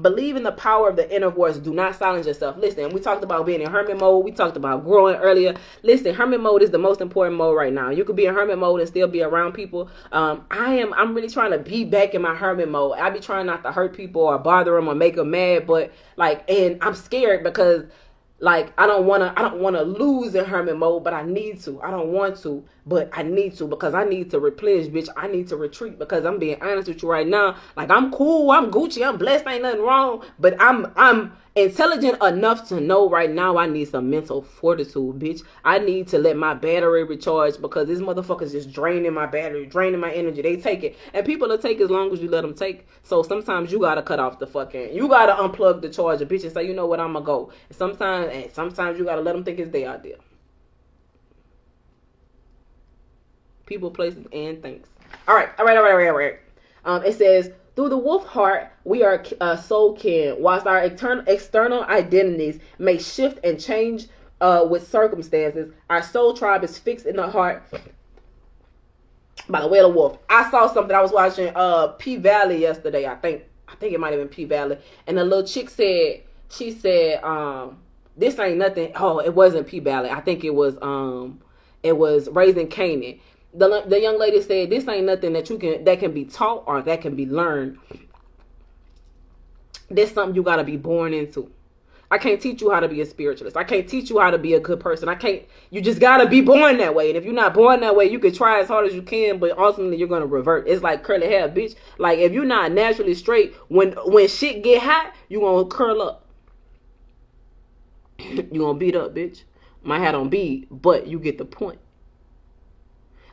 Believe in the power of the inner voice. Do not silence yourself. Listen, we talked about being in hermit mode. We talked about growing earlier. Listen, hermit mode is the most important mode right now. You could be in hermit mode and still be around people. I'm really trying to be back in my hermit mode. I be trying not to hurt people or bother them or make them mad, but and I'm scared because like I don't wanna lose in hermit mode, but I need to. I don't want to, but I need to, because I need to replenish, bitch. I need to retreat, because I'm being honest with you right now. Like, I'm cool, I'm Gucci, I'm blessed, ain't nothing wrong, but I'm intelligent enough to know right now I need some mental fortitude, bitch. I need to let my battery recharge, because this motherfucker's just draining my battery, draining my energy. They take it, and people will take as long as you let them take. So sometimes you gotta cut off you gotta unplug the charger, bitch, and say, you know what, I'ma go. Sometimes you gotta let them think it's their idea. People, places, and things. All right. It says, through the wolf heart, we are soul kin. Whilst our external identities may shift and change with circumstances, our soul tribe is fixed in the heart by the way of the wolf. I saw something. I was watching P Valley yesterday. I think it might have been P Valley, and the little chick said, this ain't nothing. Oh, it wasn't P Valley. I think it was Raising Kanan. The young lady said, this ain't nothing that can be taught or that can be learned. This is something you got to be born into. I can't teach you how to be a spiritualist. I can't teach you how to be a good person. You just got to be born that way. And if you're not born that way, you can try as hard as you can, but ultimately you're going to revert. It's like curly hair, bitch. Like, if you're not naturally straight, when shit get hot, you going to curl up. You going to beat up, bitch. My hat on bead, but you get the point.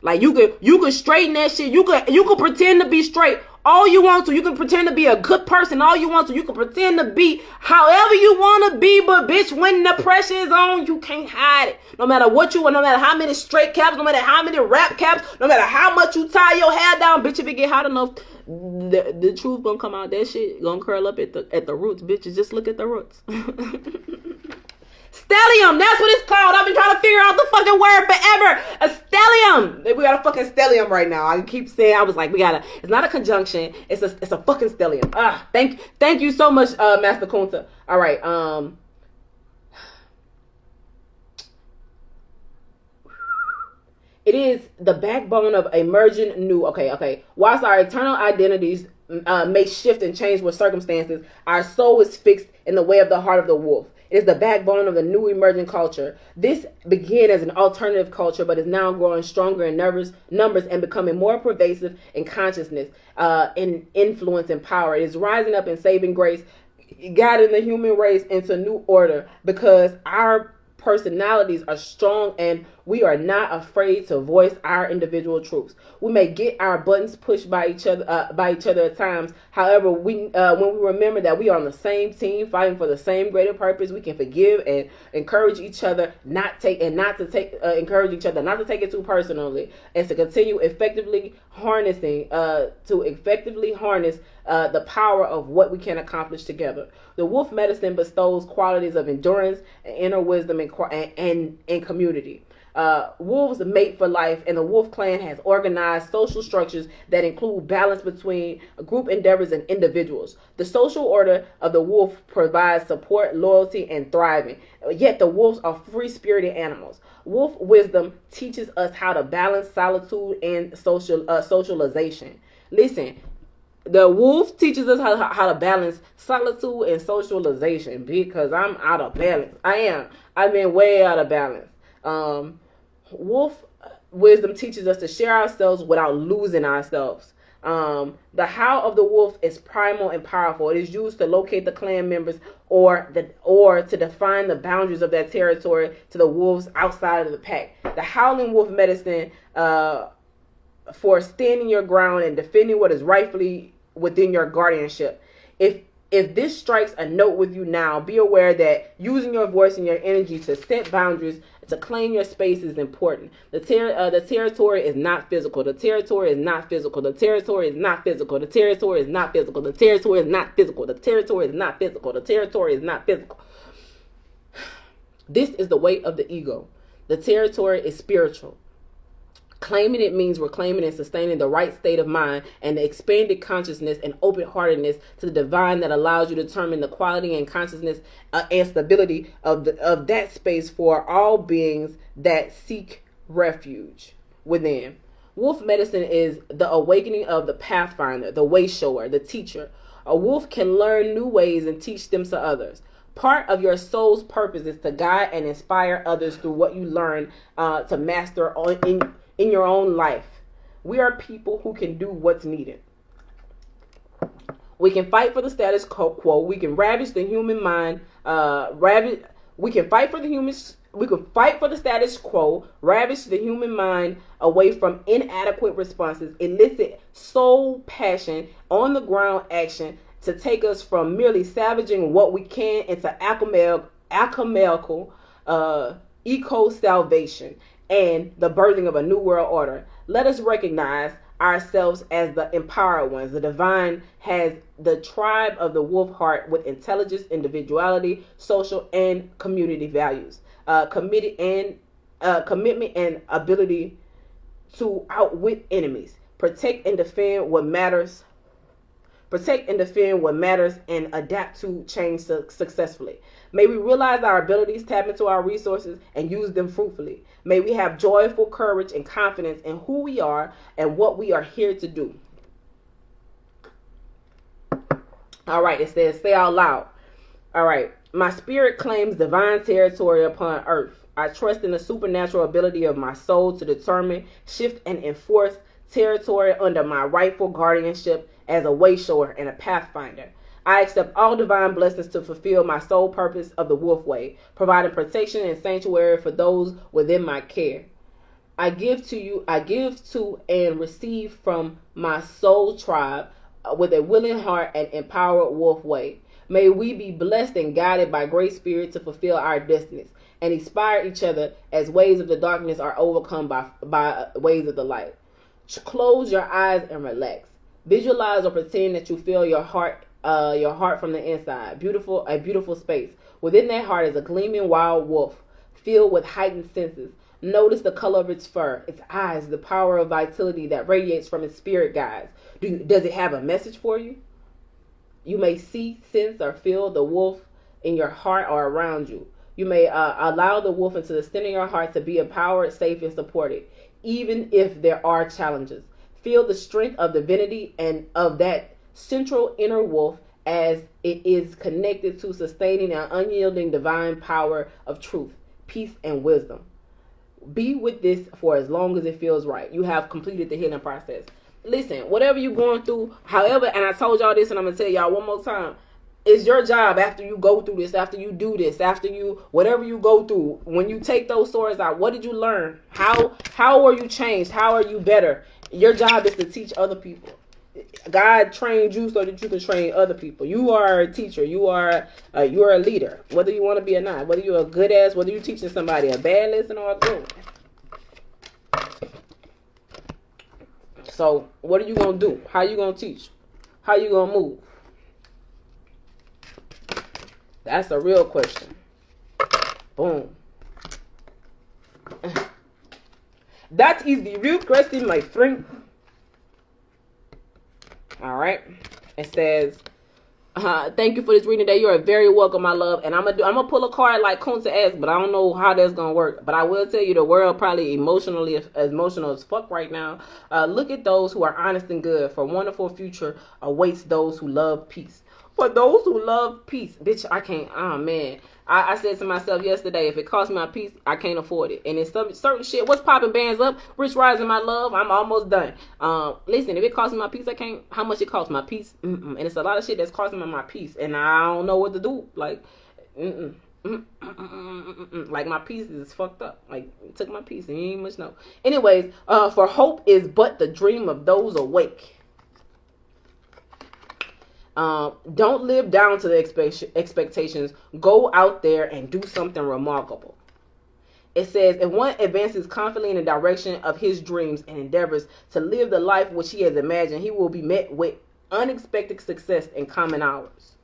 Like, you could straighten that shit. You could pretend to be straight all you want to. You can pretend to be a good person all you want to. You can pretend to be however you want to be, but bitch, when the pressure is on, you can't hide it. No matter what you want, no matter how many straight caps, no matter how many rap caps, no matter how much you tie your hair down, bitch, if it get hot enough, the truth gonna come out. That shit gonna curl up at the roots, bitches. Just look at the roots. Stellium, that's what it's called. I've been trying to figure out the fucking word forever. A stellium. We got a fucking stellium right now. I keep saying, I was like, it's not a conjunction. It's a fucking stellium. Thank you so much, Master Kunta. All right. It is the backbone of emerging new. Okay. Whilst our eternal identities may shift and change with circumstances, our soul is fixed in the way of the heart of the wolf. It is the backbone of the new emerging culture. This began as an alternative culture, but is now growing stronger in numbers and becoming more pervasive in consciousness, in influence and power. It is rising up in saving grace, guiding the human race into new order because our personalities are strong and we are not afraid to voice our individual truths. We may get our buttons pushed by each other at times. However, when we remember that we are on the same team, fighting for the same greater purpose, we can forgive and encourage each other, encourage each other not to take it too personally, and to continue effectively harnessing the power of what we can accomplish together. The wolf medicine bestows qualities of endurance and inner wisdom and community. Wolves mate for life, and the wolf clan has organized social structures that include balance between group endeavors and individuals. The social order of the wolf provides support, loyalty, and thriving. Yet the wolves are free-spirited animals. Wolf wisdom teaches us how to balance solitude and socialization. Listen, the wolf teaches us how to balance solitude and socialization because I'm out of balance. I've been way out of balance. Wolf wisdom teaches us to share ourselves without losing ourselves. The howl of the wolf is primal and powerful. It is used to locate the clan members or to define the boundaries of that territory to the wolves outside of the pack. The howling wolf medicine for standing your ground and defending what is rightfully within your guardianship. If this strikes a note with you now, be aware that using your voice and your energy to set boundaries, to claim your space is important. The territory is not physical. The territory is not physical. The territory is not physical. The territory is not physical. The territory is not physical. The territory is not physical. The territory is not physical. This is the weight of the ego. The territory is spiritual. Claiming it means reclaiming and sustaining the right state of mind and the expanded consciousness and open-heartedness to the divine that allows you to determine the quality and consciousness and stability of that space for all beings that seek refuge within. Wolf medicine is the awakening of the pathfinder, the way shower, the teacher. A wolf can learn new ways and teach them to others. Part of your soul's purpose is to guide and inspire others through what you learn to master in your own life. We are people who can do what's needed. We can fight for the status quo. We can ravish the human mind. We can fight for the status quo, ravish the human mind away from inadequate responses, elicit soul passion, on the ground action to take us from merely savaging what we can into alchemical eco-salvation and the birthing of a new world order. Let us recognize ourselves as the empowered ones. The divine has the tribe of the wolf heart with intelligence, individuality, social and community values, commitment and ability to outwit enemies, protect and defend what matters, and adapt to change successfully. May we realize our abilities, tap into our resources, and use them fruitfully. May we have joyful courage and confidence in who we are and what we are here to do. All right, it says, say out loud. All right, my spirit claims divine territory upon earth. I trust in the supernatural ability of my soul to determine, shift, and enforce territory under my rightful guardianship as a way shower and a pathfinder. I accept all divine blessings to fulfill my sole purpose of the wolf way, providing protection and sanctuary for those within my care. I give to and receive from my soul tribe with a willing heart and empowered wolf way. May we be blessed and guided by great spirit to fulfill our destinies and inspire each other as ways of the darkness are overcome by ways of the light. Close your eyes and relax. Visualize or pretend that you feel your heart from the inside. A beautiful space. Within that heart is a gleaming wild wolf, filled with heightened senses. Notice the color of its fur, its eyes, the power of vitality that radiates from its spirit guides. Does it have a message for you? You may see, sense, or feel the wolf in your heart or around you. You may allow the wolf into the center of your heart to be empowered, safe, and supported, even if there are challenges. Feel the strength of divinity and of that central inner wolf, as it is connected to sustaining an unyielding divine power of truth, peace, and wisdom. Be with this for as long as it feels right. You have completed the healing process. Listen, whatever you're going through, however, and I told y'all this and I'm going to tell y'all one more time. It's your job after you go through this, after you do this, after you, whatever you go through, when you take those swords out, what did you learn? How are you changed? How are you better? Your job is to teach other people. God trained you so that you can train other people. You are a teacher. You are a leader. Whether you want to be or not. Whether you're a good ass. Whether you're teaching somebody a bad lesson or a good one. So what are you gonna do? How you gonna teach? How you gonna move? That's a real question. Boom. That is the real question, my friend. All right. It says, thank you for this reading today. You are very welcome, my love. And I'm gonna pull a card like Kunta asked, but I don't know how that's gonna work. But I will tell you, the world probably emotional as fuck right now. Look at those who are honest and good, for a wonderful future awaits those who love peace. For those who love peace, bitch, I can't. Oh man, I said to myself yesterday, if it costs me my peace, I can't afford it. And it's some certain shit. What's popping bands up? Rich Rising, my love. I'm almost done. Listen, if it costs me my peace, I can't. How much it costs my peace? And it's a lot of shit that's costing me my peace, and I don't know what to do. Like, like my peace is fucked up. Like, it took my peace, and you ain't much know. Anyways, for hope is but the dream of those awake. Don't live down to the expectations. Go out there and do something remarkable. It says, if one advances confidently in the direction of his dreams and endeavors to live the life which he has imagined, he will be met with unexpected success in common hours.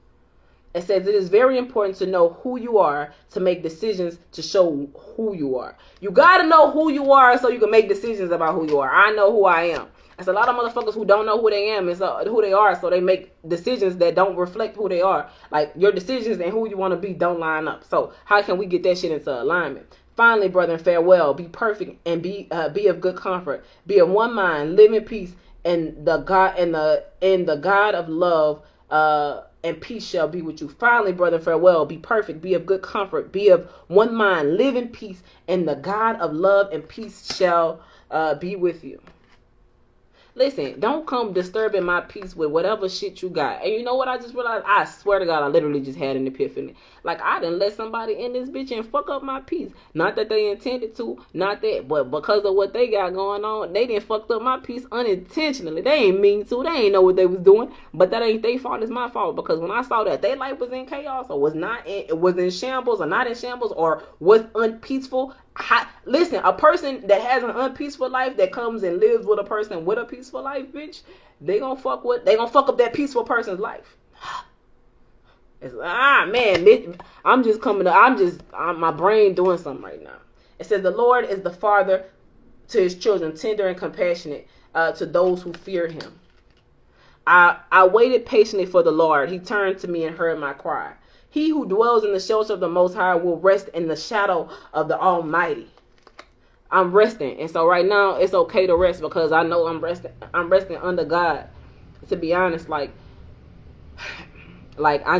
It says, it is very important to know who you are to make decisions to show who you are. You got to know who you are so you can make decisions about who you are. I know who I am. There's a lot of motherfuckers who don't know who they am and who they are, so they make decisions that don't reflect who they are. Like, your decisions and who you want to be don't line up. So how can we get that shit into alignment? Finally, brethren, farewell. Be perfect and be of good comfort. Be of one mind. Live in peace, and the God of love and peace shall be with you. Finally, brethren, farewell. Be perfect. Be of good comfort. Be of one mind. Live in peace, and the God of love and peace shall be with you. Listen, don't come disturbing my peace with whatever shit you got. And you know what I just realized? I swear to God, I literally just had an epiphany. Like, I done let somebody in this bitch and fuck up my peace. Not that they intended to, not that, but because of what they got going on, they done fucked up my peace unintentionally. They ain't mean to. They ain't know what they was doing. But that ain't their fault. It's my fault. Because when I saw that their life was in chaos, or was in shambles, or not in shambles, or was unpeaceful, listen, a person that has an unpeaceful life that comes and lives with a person with a peaceful life, bitch, they gonna fuck up that peaceful person's life. It's man, bitch, I'm my brain doing something right now. It says the Lord is the father to his children, tender and compassionate to those who fear him. I waited patiently for the Lord. He turned to me and heard my cry. He who dwells in the shelter of the Most High will rest in the shadow of the Almighty. I'm resting. And so right now it's okay to rest because I know I'm resting. I'm resting under God. To be honest, like I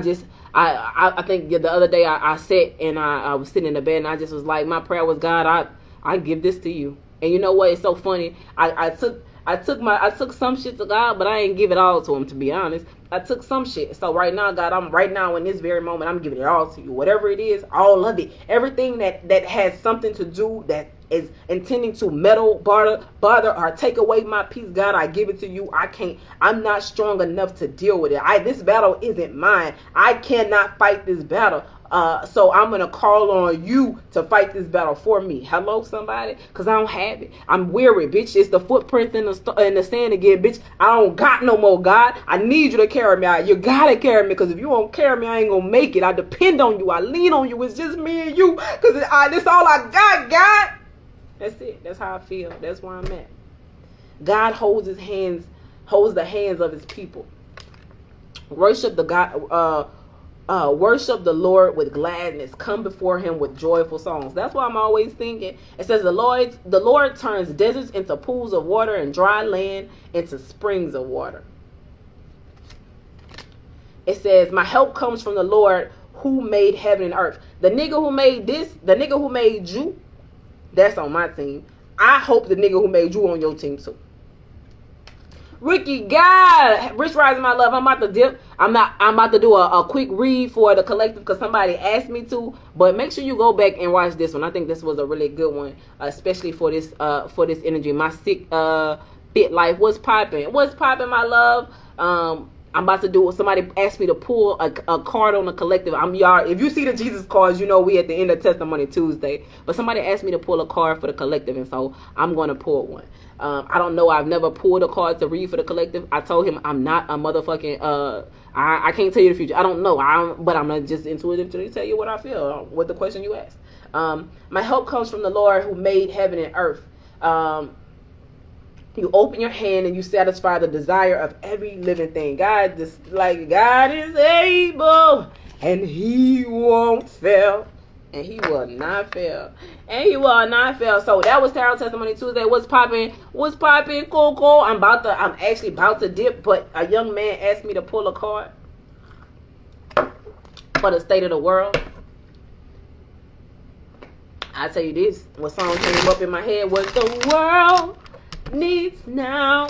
think the other day I sat and I was sitting in the bed and I just was like, my prayer was, God, I give this to you. And you know what? It's so funny. I took some shit to God, but I ain't give it all to him, to be honest. I took some shit. So right now, God, I'm right now in this very moment, I'm giving it all to you. Whatever it is, all of it. Everything that has something to do, that is intending to meddle, bother, or take away my peace, God, I give it to you. I'm not strong enough to deal with it. This battle isn't mine. I cannot fight this battle. So I'm going to call on you to fight this battle for me. Hello, somebody? Because I don't have it. I'm weary, bitch. It's the footprints in the sand again, bitch. I don't got no more, God. I need you to carry me out. You got to carry me, because if you won't carry me, I ain't going to make it. I depend on you. I lean on you. It's just me and you, because that's all I got, God. That's it. That's how I feel. That's where I'm at. God holds the hands of his people. Worship the God. Worship the Lord with gladness. Come before him with joyful songs. That's why I'm always thinking. It says the Lord turns deserts into pools of water and dry land into springs of water. It says, my help comes from the Lord who made heaven and earth. The nigga who made this, the nigga who made you, that's on my team. I hope the nigga who made you on your team too. Ricky, God, Rich Rising, my love. I'm about to dip. I'm about to do a quick read for the collective because somebody asked me to. But make sure you go back and watch this one. I think this was a really good one, especially for this energy. My sick fit life. What's popping? What's popping, my love? I'm about to do. Somebody asked me to pull a card on the collective. Y'all. If you see the Jesus cards, you know we at the end of Testimony Tuesday. But somebody asked me to pull a card for the collective, and so I'm going to pull one. I don't know. I've never pulled a card to read for the collective. I told him I'm not a motherfucking. I can't tell you the future. I don't know. But I'm not just intuitive to tell you what I feel with the question you asked. My help comes from the Lord who made heaven and earth. You open your hand and you satisfy the desire of every living thing. God is able and He won't fail. And He will not fail. And He will not fail. So that was Tarot Testimony Tuesday. What's popping? What's popping? Cool. I'm actually about to dip, but a young man asked me to pull a card for the state of the world. I tell you this, what song came up in my head was the world needs now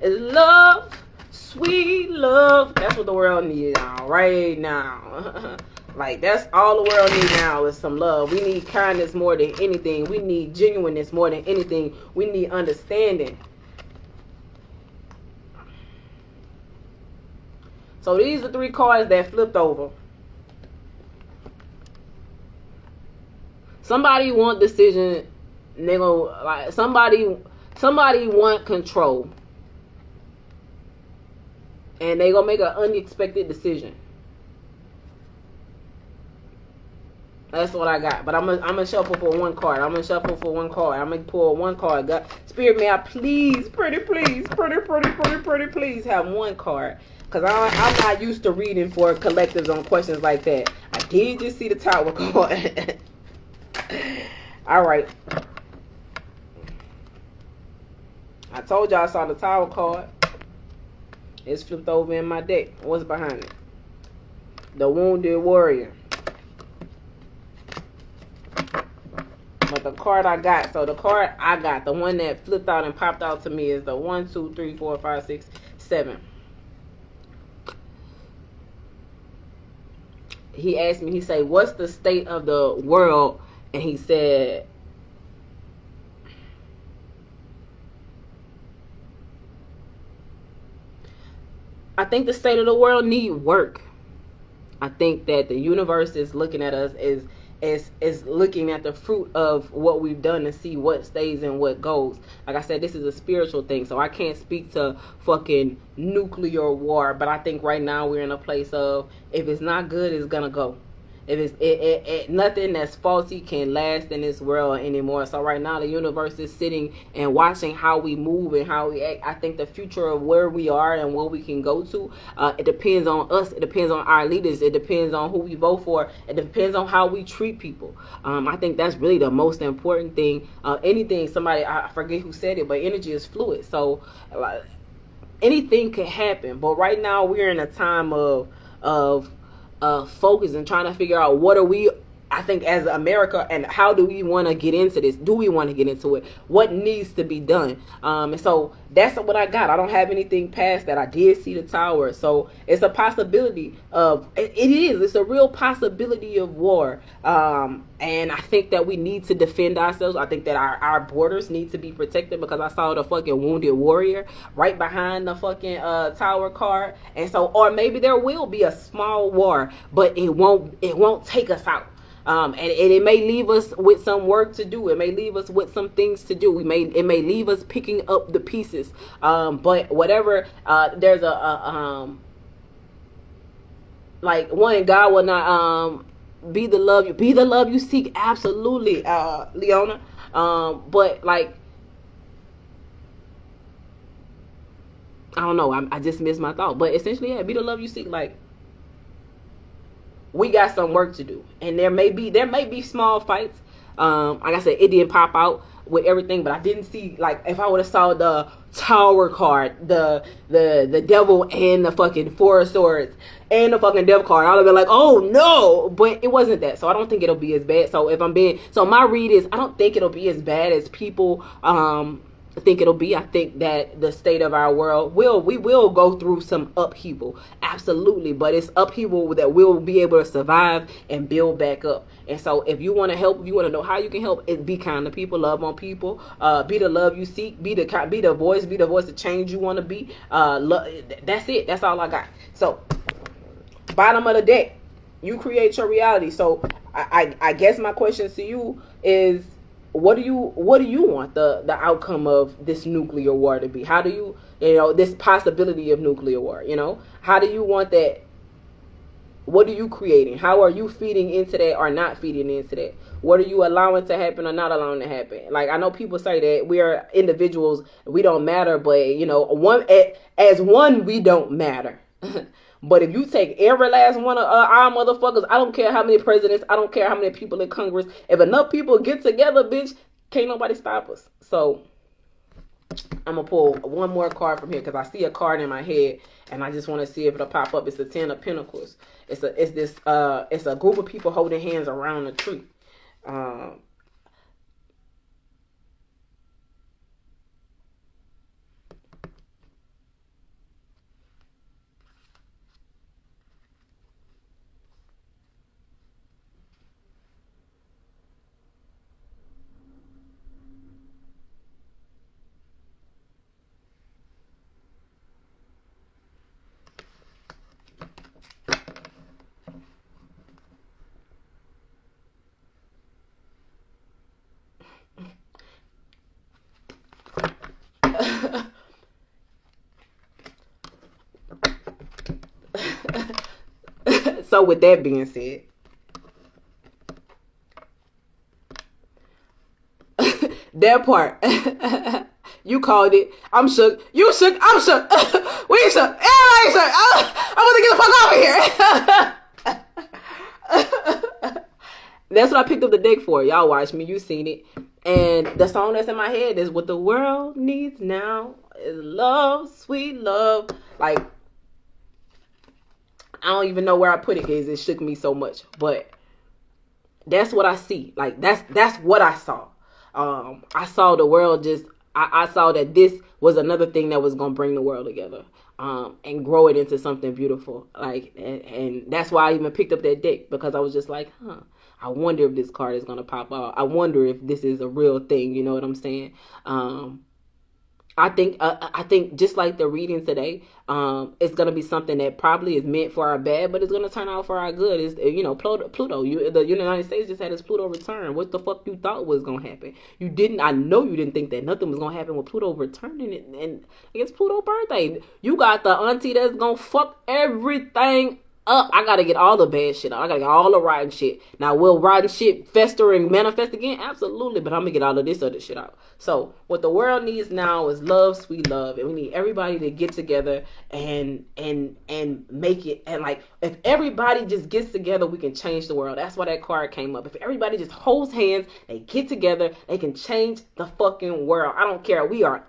is love, sweet love. That's what the world needs now, right now. Like, that's all the world needs now is some love. We need kindness more than anything. We need genuineness more than anything. We need understanding. So these are 3 cards that flipped over. Somebody want decision. They gonna, like, somebody want control, and they gonna make an unexpected decision. That's what I got. But I'm gonna shuffle for one card. I'm gonna pull one card. God, Spirit, may I please, pretty please have one card. Because I'm not used to reading for collectives on questions like that. I did just see the Tower card. All right. I told y'all I saw the Tower card. It's flipped over in my deck. What's behind it? The Wounded Warrior. But the card I got, the one that flipped out and popped out to me is the 1, 2, 3, 4, 5, 6, 7. He asked me, he said, what's the state of the world? And he said, I think the state of the world need work. I think that the universe is looking at us is looking at the fruit of what we've done to see what stays and what goes. Like I said, this is a spiritual thing, so I can't speak to fucking nuclear war, but I think right now we're in a place of, if it's not good, it's gonna go. If it's nothing that's faulty can last in this world anymore. So right now the universe is sitting and watching how we move and how we act. I think the future of where we are and where we can go to, it depends on us. It depends on our leaders. It depends on who we vote for. It depends on how we treat people. I think that's really the most important thing. Anything, somebody, I forget who said it, but energy is fluid. So anything could happen. But right now we're in a time of focus and trying to figure out what are we, I think, as America, and how do we want to get into this? Do we want to get into it? What needs to be done? And so that's what I got. I don't have anything past that. I did see the Tower. So it's a possibility of, it's a real possibility of war. And I think that we need to defend ourselves. I think that our borders need to be protected, because I saw the fucking Wounded Warrior right behind the fucking Tower card. And so, or maybe there will be a small war, but it won't take us out. And it may leave us with some work to do. It may leave us with some things to do. It may leave us picking up the pieces. But whatever, there's like, one, God will not be the love you seek. Absolutely, Leona. But like, I don't know. I just missed my thought. But essentially, yeah, be the love you seek. Like, we got some work to do, and there may be small fights. Like I said, it didn't pop out with everything, but I didn't see, like, if I would have saw the Tower card, the devil and the fucking Four of Swords and the fucking devil card, I would have been like, oh no, but it wasn't that. So I don't think it'll be as bad. So if I'm being, so my read is, I don't think it'll be as bad as people think it'll be. I think that the state of our world we will go through some upheaval, absolutely, but it's upheaval that we'll be able to survive and build back up. And so if you want to help, if you want to know how you can help, it be kind to people, love on people, be the love you seek, be the voice of change you want to be. That's it. That's all I got. So bottom of the deck, you create your reality. So I guess my question to you is, what do you want the outcome of this nuclear war to be? How do you this possibility of nuclear war, how do you want that? What are you creating? How are you feeding into that or not feeding into that? What are you allowing to happen or not allowing to happen? Like, I know people say that we are individuals, we don't matter, but as one we don't matter. But if you take every last one of our motherfuckers, I don't care how many presidents, I don't care how many people in Congress, if enough people get together, bitch, can't nobody stop us. So I'm gonna pull one more card from here because I see a card in my head and I just want to see if it'll pop up. It's the Ten of Pentacles. It's a group of people holding hands around a tree. So with that being said, that part, you called it. I'm shook. You shook. I'm shook. We shook. Everybody shook. I'm gonna get the fuck over here. That's what I picked up the deck for. Y'all watch me. You seen it. And the song that's in my head is "What the World Needs Now Is Love, Sweet Love." Like, I don't even know where I put it because it shook me so much. But that's what I see. Like, that's what I saw. I saw the world just, I saw that this was another thing that was going to bring the world together, and grow it into something beautiful. Like, and that's why I even picked up that deck, because I was just like, I wonder if this card is going to pop out. I wonder if this is a real thing. You know what I'm saying? I think just like the reading today, it's gonna be something that probably is meant for our bad, but it's gonna turn out for our good. It's Pluto. The United States just had its Pluto return. What the fuck you thought was gonna happen? You didn't. I know you didn't think that nothing was gonna happen with Pluto returning, and it's Pluto birthday. You got the auntie that's gonna fuck everything up. I gotta get all the bad shit out. I gotta get all the rotten shit. Now, will rotten shit fester and manifest again? Absolutely, but I'm gonna get all of this other shit out. So what the world needs now is love, sweet love, and we need everybody to get together and make it. And like, if everybody just gets together, we can change the world. That's why that card came up. If everybody just holds hands, they get together, they can change the fucking world. I don't care. We are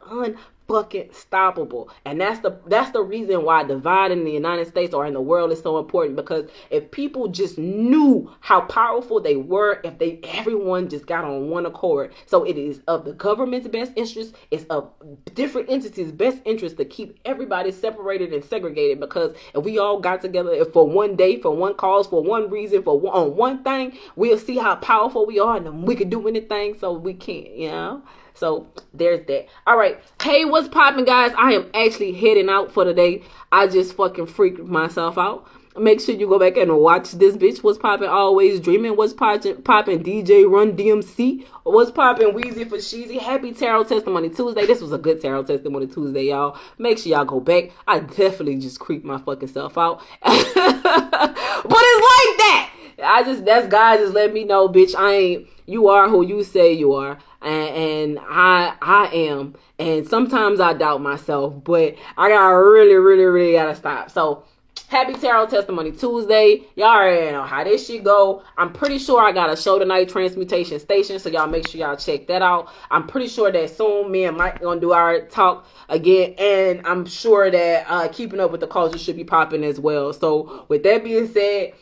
fucking stoppable. And that's the reason why divide in the United States or in the world is so important, because if people just knew how powerful they were, if everyone just got on one accord. So it is of the government's best interest, it's of different entities' best interest to keep everybody separated and segregated, because if we all got together, if for one day, for one cause, for one reason, on one thing, we'll see how powerful we are, and we can do anything. So we can't, So there's that. All right. Hey, what's popping, guys? I am actually heading out for the day. I just fucking freaked myself out. Make sure you go back and watch this bitch. What's popping? Always Dreaming. What's popping? DJ Run DMC. What's popping? Wheezy for Sheezy. Happy Tarot Testimony Tuesday. This was a good Tarot Testimony Tuesday, y'all. Make sure y'all go back. I definitely just creeped my fucking self out. But it's like that. That's God just let me know, bitch, you are who you say you are. And I am. And sometimes I doubt myself, but I really, really, really gotta stop. So Happy Tarot Testimony Tuesday. Y'all already know how this shit go. I'm pretty sure I got a show tonight, Transmutation Station, so y'all make sure y'all check that out. I'm pretty sure that soon me and Mike gonna do our talk again, and I'm sure that Keeping Up with the Culture should be popping as well. So with that being said,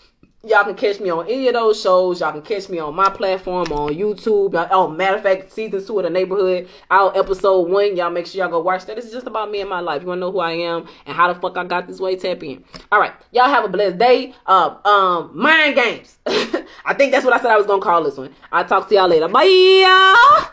y'all can catch me on any of those shows. Y'all can catch me on my platform on YouTube. Oh, matter of fact, season 2 of The Neighborhood, out episode 1. Y'all make sure y'all go watch that. This is just about me and my life. You wanna know who I am and how the fuck I got this way? Tap in. All right, y'all have a blessed day. Mind games. I think that's what I said I was gonna call this one. I'll talk to y'all later. Bye.